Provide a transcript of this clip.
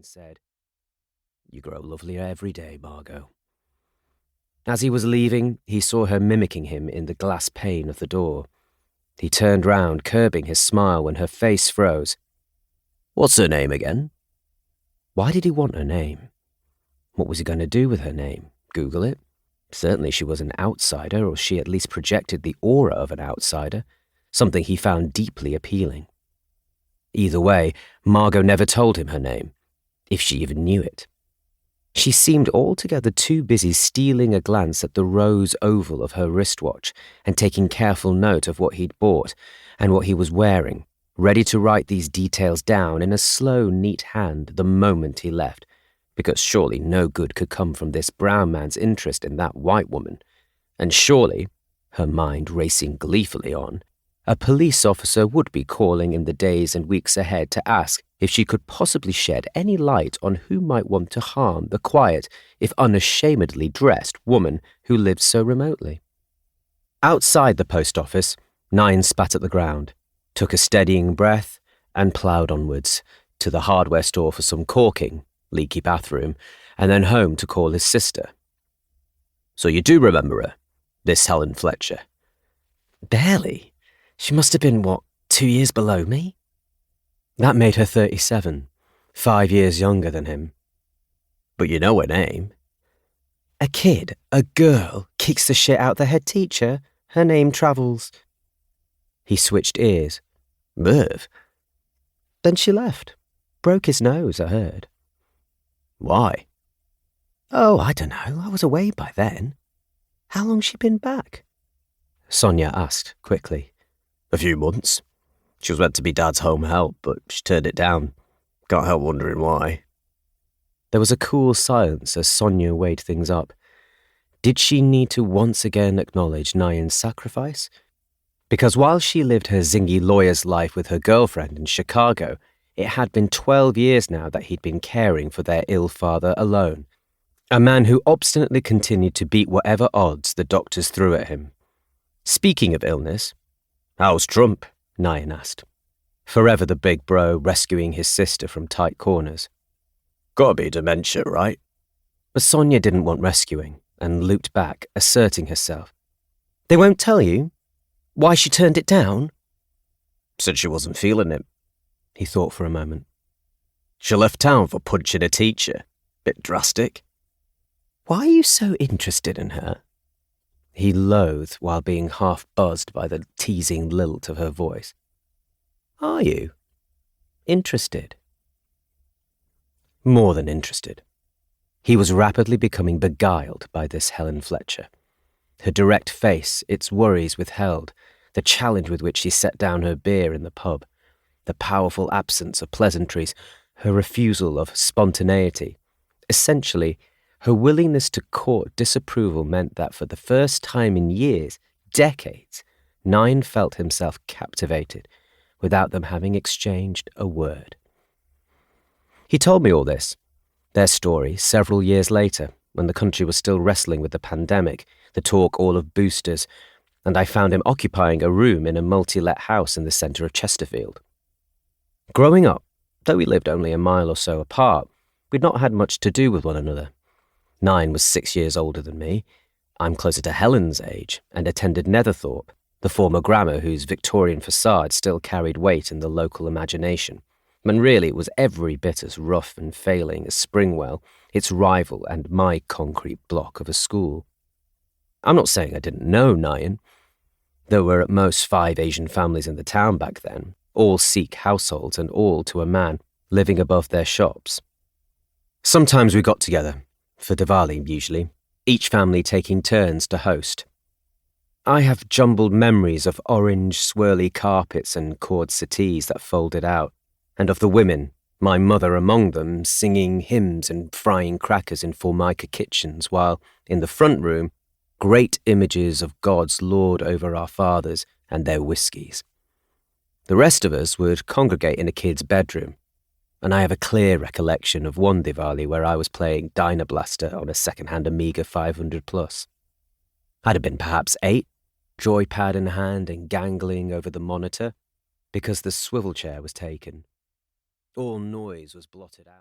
Nayan said. "You grow lovelier every day, Margot." As he was leaving, he saw her mimicking him in the glass pane of the door. He turned round, curbing his smile when her face froze. "What's her name again?" Why did he want her name? What was he going to do with her name? Google it? Certainly she was an outsider, or she at least projected the aura of an outsider, something he found deeply appealing. Either way, Margot never told him her name, if she even knew it. She seemed altogether too busy stealing a glance at the rose oval of her wristwatch and taking careful note of what he'd bought and what he was wearing, ready to write these details down in a slow, neat hand the moment he left, because surely no good could come from this brown man's interest in that white woman, and surely, her mind racing gleefully on, a police officer would be calling in the days and weeks ahead to ask if she could possibly shed any light on who might want to harm the quiet, if unashamedly dressed, woman who lived so remotely. Outside the post office, Nayan spat at the ground, took a steadying breath, and ploughed onwards, to the hardware store for some caulking, leaky bathroom, and then home to call his sister. "So you do remember her, this Helen Fletcher?" "Barely. She must have been, 2 years below me?" That made her 37, 5 years younger than him. "But you know her name." "A kid, a girl, kicks the shit out the head teacher. Her name travels." He switched ears. "Merv?" "Then she left. Broke his nose, I heard." "Why?" "Oh, I don't know. I was away by then." "How long's she been back?" Sonia asked quickly. "A few months. She was meant to be Dad's home help, but she turned it down. Can't help wondering why." There was a cool silence as Sonia weighed things up. Did she need to once again acknowledge Nayan's sacrifice? Because while she lived her zingy lawyer's life with her girlfriend in Chicago, it had been 12 years now that he'd been caring for their ill father alone. A man who obstinately continued to beat whatever odds the doctors threw at him. Speaking of illness, "How's Trump?" Nayan asked. Forever the big bro rescuing his sister from tight corners. "Gotta be dementia, right?" But Sonia didn't want rescuing and looped back, asserting herself. "They won't tell you? Why she turned it down?" "Said she wasn't feeling it." He thought for a moment. "She left town for punching a teacher. Bit drastic." "Why are you so interested in her?" He loathed while being half buzzed by the teasing lilt of her voice. "Are you? Interested?" More than interested. He was rapidly becoming beguiled by this Helen Fletcher. Her direct face, its worries withheld, the challenge with which she set down her beer in the pub, the powerful absence of pleasantries, her refusal of spontaneity. Essentially, her willingness to court disapproval meant that for the first time in years, decades, Nayan felt himself captivated without them having exchanged a word. He told me all this, their story, several years later, when the country was still wrestling with the pandemic, the talk all of boosters, and I found him occupying a room in a multi-let house in the centre of Chesterfield. Growing up, though we lived only a mile or so apart, we'd not had much to do with one another. Nayan was 6 years older than me. I'm closer to Helen's age and attended Netherthorpe, the former grammar whose Victorian facade still carried weight in the local imagination, when really it was every bit as rough and failing as Springwell, its rival and my concrete block of a school. I'm not saying I didn't know Nayan. There were at most 5 Asian families in the town back then, all Sikh households and all to a man, living above their shops. Sometimes we got together, for Diwali usually, each family taking turns to host. I have jumbled memories of orange swirly carpets and cord settees that folded out, and of the women, my mother among them, singing hymns and frying crackers in Formica kitchens, while, in the front room, great images of gods lord over our fathers and their whiskies. The rest of us would congregate in a kid's bedroom, and I have a clear recollection of one Diwali where I was playing Dyna Blaster on a second-hand Amiga 500 Plus. I'd have been perhaps 8, joypad in hand and gangling over the monitor, because the swivel chair was taken. All noise was blotted out.